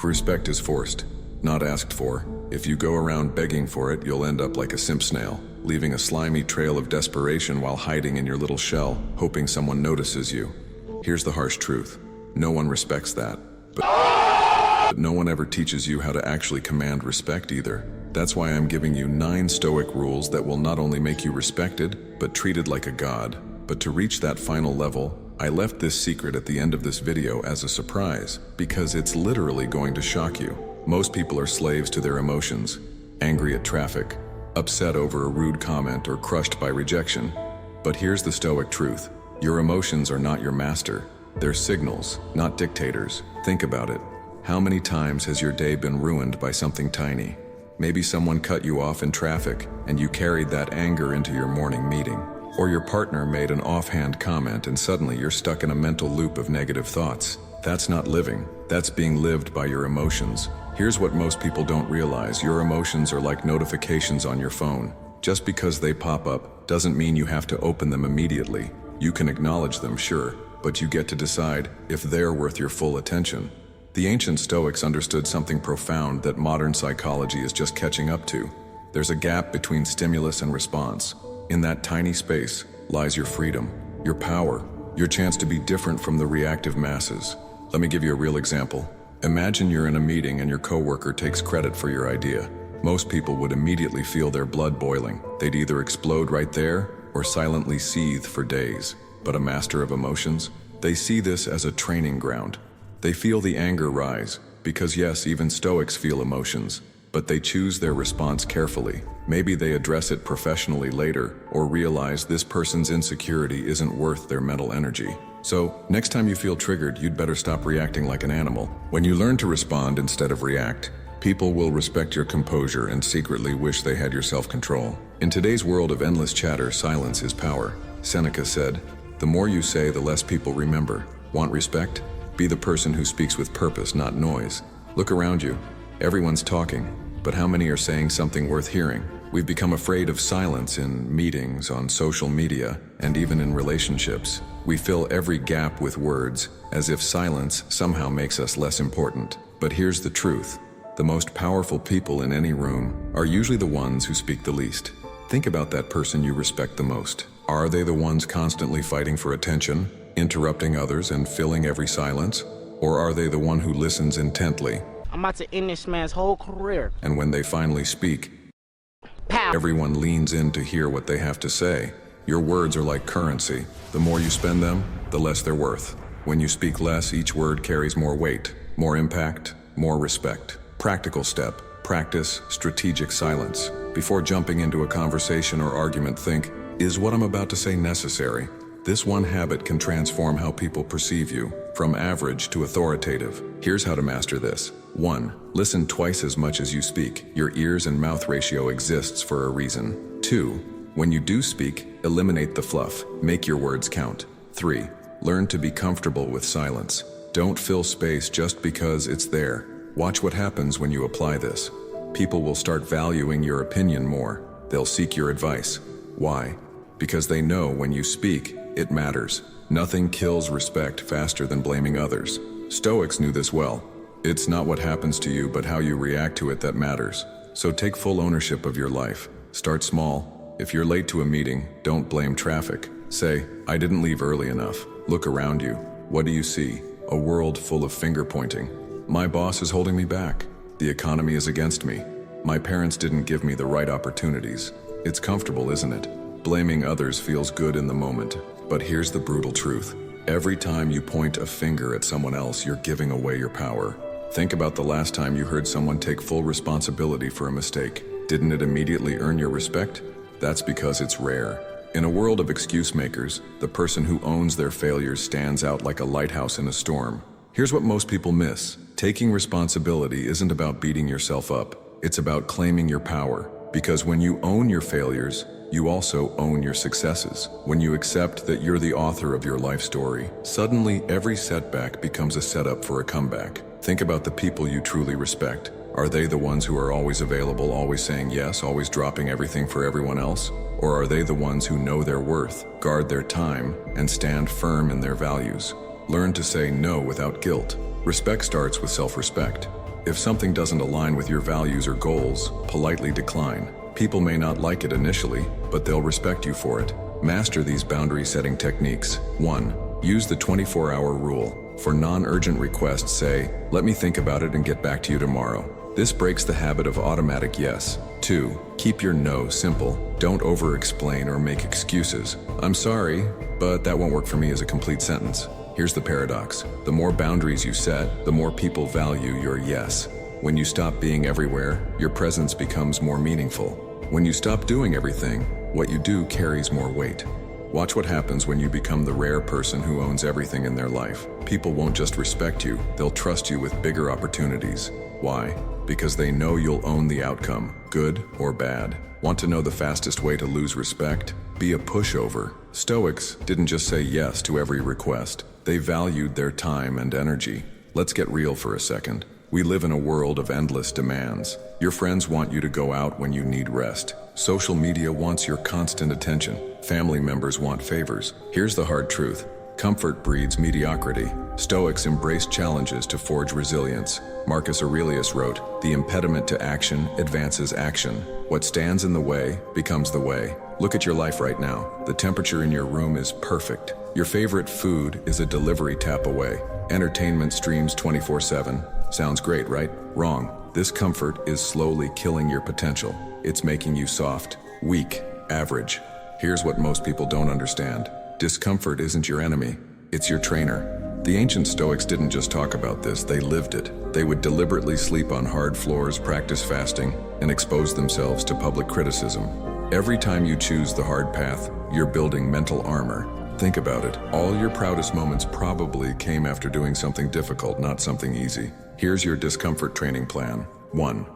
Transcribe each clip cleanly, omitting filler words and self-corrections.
Respect is forced, not asked for. If you go around begging for it, you'll end up like a simp snail, leaving a slimy trail of desperation while hiding in your little shell, hoping someone notices you. Here's the harsh truth. No one respects that. But no one ever teaches you how to actually command respect either. That's why I'm giving you 9 Stoic rules that will not only make you respected, but treated like a god. But to reach that final level, I left this secret at the end of this video as a surprise, because it's literally going to shock you. Most people are slaves to their emotions, angry at traffic, upset over a rude comment, or crushed by rejection. But here's the Stoic truth. Your emotions are not your master. They're signals, not dictators. Think about it. How many times has your day been ruined by something tiny? Maybe someone cut you off in traffic, and you carried that anger into your morning meeting. Or your partner made an offhand comment and suddenly you're stuck in a mental loop of negative thoughts. That's not living. That's being lived by your emotions. Here's what most people don't realize. Your emotions are like notifications on your phone. Just because they pop up doesn't mean you have to open them immediately. You can acknowledge them, sure, but you get to decide if they're worth your full attention. The ancient Stoics understood something profound that modern psychology is just catching up to. There's a gap between stimulus and response. In that tiny space lies your freedom, your power, your chance to be different from the reactive masses. Let me give you a real example. Imagine you're in a meeting and your coworker takes credit for your idea. Most people would immediately feel their blood boiling. They'd either explode right there or silently seethe for days. But a master of emotions? They see this as a training ground. They feel the anger rise, because yes, even Stoics feel emotions, but they choose their response carefully. Maybe they address it professionally later, or realize this person's insecurity isn't worth their mental energy. So, next time you feel triggered, you'd better stop reacting like an animal. When you learn to respond instead of react, people will respect your composure and secretly wish they had your self-control. In today's world of endless chatter, silence is power. Seneca said, "The more you say, the less people remember." Want respect? Be the person who speaks with purpose, not noise. Look around you. Everyone's talking, but how many are saying something worth hearing? We've become afraid of silence in meetings, on social media, and even in relationships. We fill every gap with words, as if silence somehow makes us less important. But here's the truth. The most powerful people in any room are usually the ones who speak the least. Think about that person you respect the most. Are they the ones constantly fighting for attention, interrupting others and filling every silence? Or are they the one who listens intently? I'm about to end this man's whole career. And when they finally speak, Pow! everyone leans in to hear what they have to say. Your words are like currency. The more you spend them, the less they're worth. When you speak less, each word carries more weight, more impact, more respect. Practical step. Practice strategic silence. Before jumping into a conversation or argument, think, is what I'm about to say necessary? This one habit can transform how people perceive you, from average to authoritative. Here's how to master this. 1. Listen twice as much as you speak. Your ears and mouth ratio exists for a reason. 2. When you do speak, eliminate the fluff. Make your words count. 3. Learn to be comfortable with silence. Don't fill space just because it's there. Watch what happens when you apply this. People will start valuing your opinion more. They'll seek your advice. Why? Because they know when you speak, it matters. Nothing kills respect faster than blaming others. Stoics knew this well. It's not what happens to you, but how you react to it that matters. So take full ownership of your life. Start small. If you're late to a meeting, don't blame traffic. Say, I didn't leave early enough. Look around you. What do you see? A world full of finger pointing. My boss is holding me back. The economy is against me. My parents didn't give me the right opportunities. It's comfortable, isn't it? Blaming others feels good in the moment. But here's the brutal truth. Every time you point a finger at someone else, you're giving away your power. Think about the last time you heard someone take full responsibility for a mistake. Didn't it immediately earn your respect? That's because it's rare. In a world of excuse makers, the person who owns their failures stands out like a lighthouse in a storm. Here's what most people miss. Taking responsibility isn't about beating yourself up. It's about claiming your power. Because when you own your failures, you also own your successes. When you accept that you're the author of your life story, suddenly every setback becomes a setup for a comeback. Think about the people you truly respect. Are they the ones who are always available, always saying yes, always dropping everything for everyone else? Or are they the ones who know their worth, guard their time, and stand firm in their values? Learn to say no without guilt. Respect starts with self-respect. If something doesn't align with your values or goals, politely decline. People may not like it initially, but they'll respect you for it. Master these boundary-setting techniques. 1. Use the 24-hour rule. For non-urgent requests, say, "Let me think about it and get back to you tomorrow." This breaks the habit of automatic yes. 2. Keep your no simple. Don't over-explain or make excuses. "I'm sorry, but that won't work for me" is a complete sentence. Here's the paradox. The more boundaries you set, the more people value your yes. When you stop being everywhere, your presence becomes more meaningful. When you stop doing everything, what you do carries more weight. Watch what happens when you become the rare person who owns everything in their life. People won't just respect you, they'll trust you with bigger opportunities. Why? Because they know you'll own the outcome, good or bad. Want to know the fastest way to lose respect? Be a pushover. Stoics didn't just say yes to every request. They valued their time and energy. Let's get real for a second. We live in a world of endless demands. Your friends want you to go out when you need rest. Social media wants your constant attention. Family members want favors. Here's the hard truth. Comfort breeds mediocrity. Stoics embrace challenges to forge resilience. Marcus Aurelius wrote, "The impediment to action advances action. What stands in the way becomes the way." Look at your life right now. The temperature in your room is perfect. Your favorite food is a delivery tap away. Entertainment streams 24/7. Sounds great, right? Wrong. This comfort is slowly killing your potential. It's making you soft, weak, average. Here's what most people don't understand. Discomfort isn't your enemy, it's your trainer. The ancient Stoics didn't just talk about this, they lived it. They would deliberately sleep on hard floors, practice fasting, and expose themselves to public criticism. Every time you choose the hard path, you're building mental armor. Think about it. All your proudest moments probably came after doing something difficult, not something easy. Here's your discomfort training plan. 1.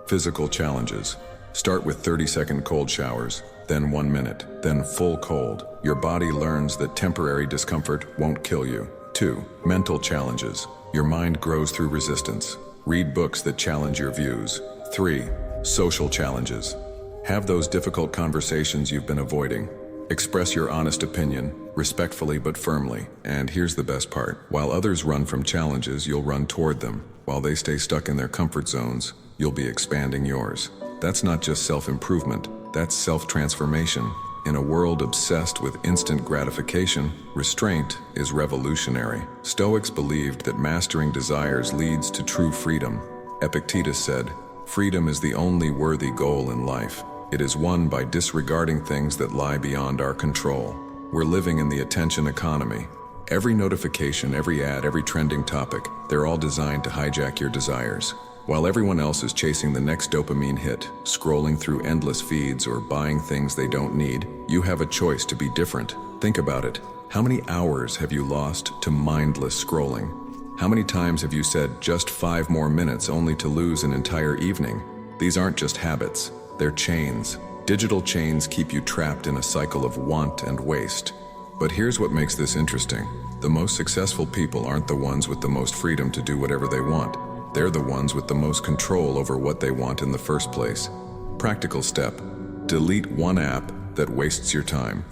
Physical challenges. Start with 30-second cold showers, then 1 minute, then full cold. Your body learns that temporary discomfort won't kill you. 2. Mental challenges. Your mind grows through resistance. Read books that challenge your views. 3. Social challenges. Have those difficult conversations you've been avoiding. Express your honest opinion, respectfully but firmly. And here's the best part. While others run from challenges, you'll run toward them. While they stay stuck in their comfort zones, you'll be expanding yours. That's not just self-improvement, that's self-transformation. In a world obsessed with instant gratification, restraint is revolutionary. Stoics believed that mastering desires leads to true freedom. Epictetus said, "Freedom is the only worthy goal in life. It is won by disregarding things that lie beyond our control." We're living in the attention economy. Every notification, every ad, every trending topic, they're all designed to hijack your desires. While everyone else is chasing the next dopamine hit, scrolling through endless feeds or buying things they don't need, you have a choice to be different. Think about it. How many hours have you lost to mindless scrolling? How many times have you said just 5 more minutes only to lose an entire evening? These aren't just habits, they're chains. Digital chains keep you trapped in a cycle of want and waste. But here's what makes this interesting. The most successful people aren't the ones with the most freedom to do whatever they want. They're the ones with the most control over what they want in the first place. Practical step. Delete one app that wastes your time.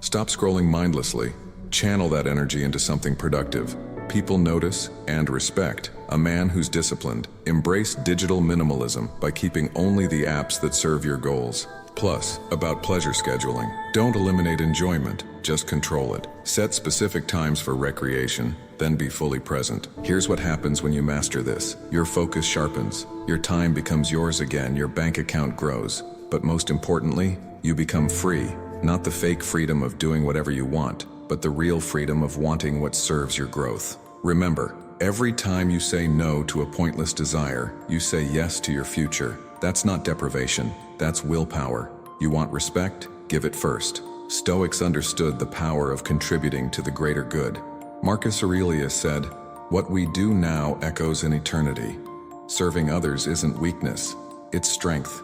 Stop scrolling mindlessly. Channel that energy into something productive. People notice and respect a man who's disciplined. Embrace digital minimalism by keeping only the apps that serve your goals. Plus, about pleasure scheduling. Don't eliminate enjoyment, just control it. Set specific times for recreation, then be fully present. Here's what happens when you master this. Your focus sharpens. Your time becomes yours again. Your bank account grows. But most importantly, you become free. Not the fake freedom of doing whatever you want, but the real freedom of wanting what serves your growth. Remember, every time you say no to a pointless desire, you say yes to your future. That's not deprivation, that's willpower. You want respect? Give it first. Stoics understood the power of contributing to the greater good. Marcus Aurelius said, "What we do now echoes in eternity." Serving others isn't weakness, it's strength.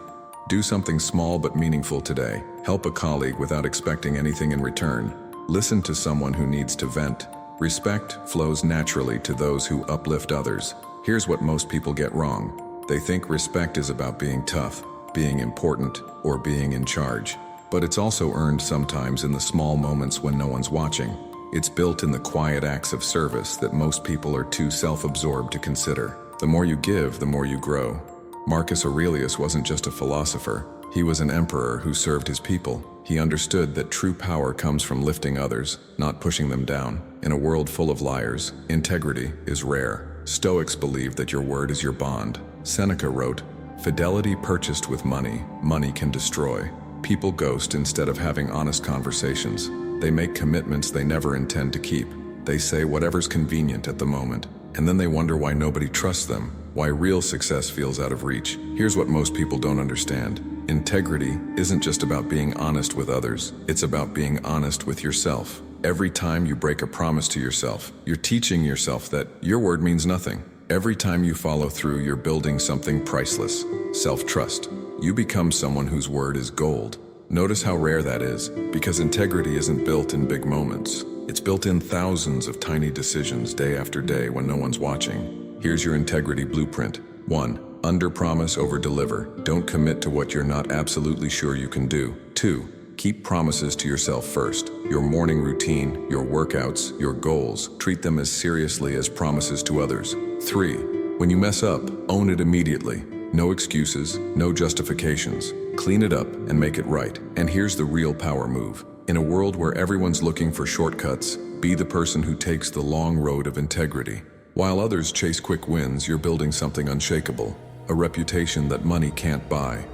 Do something small but meaningful today. Help a colleague without expecting anything in return. Listen to someone who needs to vent. Respect flows naturally to those who uplift others. Here's what most people get wrong. They think respect is about being tough, being important, or being in charge. But it's also earned sometimes in the small moments when no one's watching. It's built in the quiet acts of service that most people are too self-absorbed to consider. The more you give, the more you grow. Marcus Aurelius wasn't just a philosopher. He was an emperor who served his people. He understood that true power comes from lifting others, not pushing them down. In a world full of liars, integrity is rare. Stoics believe that your word is your bond. Seneca wrote, "Fidelity purchased with money, money can destroy." People ghost instead of having honest conversations. They make commitments they never intend to keep. They say whatever's convenient at the moment, and then they wonder why nobody trusts them, why real success feels out of reach. Here's what most people don't understand. Integrity isn't just about being honest with others, it's about being honest with yourself. Every time you break a promise to yourself, you're teaching yourself that your word means nothing. Every time you follow through, you're building something priceless, self-trust. You become someone whose word is gold. Notice how rare that is, because integrity isn't built in big moments. It's built in thousands of tiny decisions day after day when no one's watching. Here's your integrity blueprint. 1. Under-promise, over-deliver. Don't commit to what you're not absolutely sure you can do. 2. Keep promises to yourself first. Your morning routine, your workouts, your goals, treat them as seriously as promises to others. 3. When you mess up, own it immediately. No excuses, no justifications. Clean it up and make it right. And here's the real power move. In a world where everyone's looking for shortcuts, be the person who takes the long road of integrity. While others chase quick wins, you're building something unshakable, a reputation that money can't buy.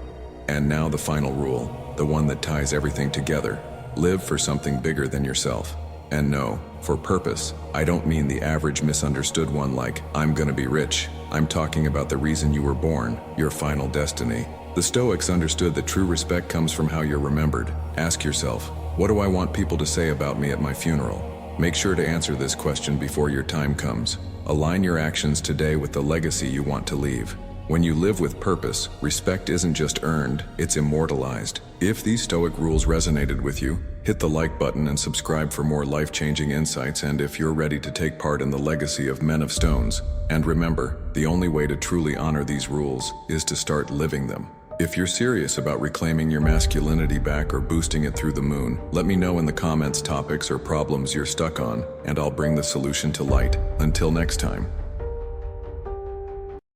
And now the final rule, the one that ties everything together. Live for something bigger than yourself. And no, for purpose, I don't mean the average misunderstood one like, I'm gonna be rich. I'm talking about the reason you were born, your final destiny. The Stoics understood that true respect comes from how you're remembered. Ask yourself, what do I want people to say about me at my funeral? Make sure to answer this question before your time comes. Align your actions today with the legacy you want to leave. When you live with purpose, respect isn't just earned, it's immortalized. If these Stoic rules resonated with you, hit the like button and subscribe for more life-changing insights, and if you're ready to take part in the legacy of Men of Stones. And remember, the only way to truly honor these rules is to start living them. If you're serious about reclaiming your masculinity back or boosting it through the moon, let me know in the comments topics or problems you're stuck on, and I'll bring the solution to light. Until next time.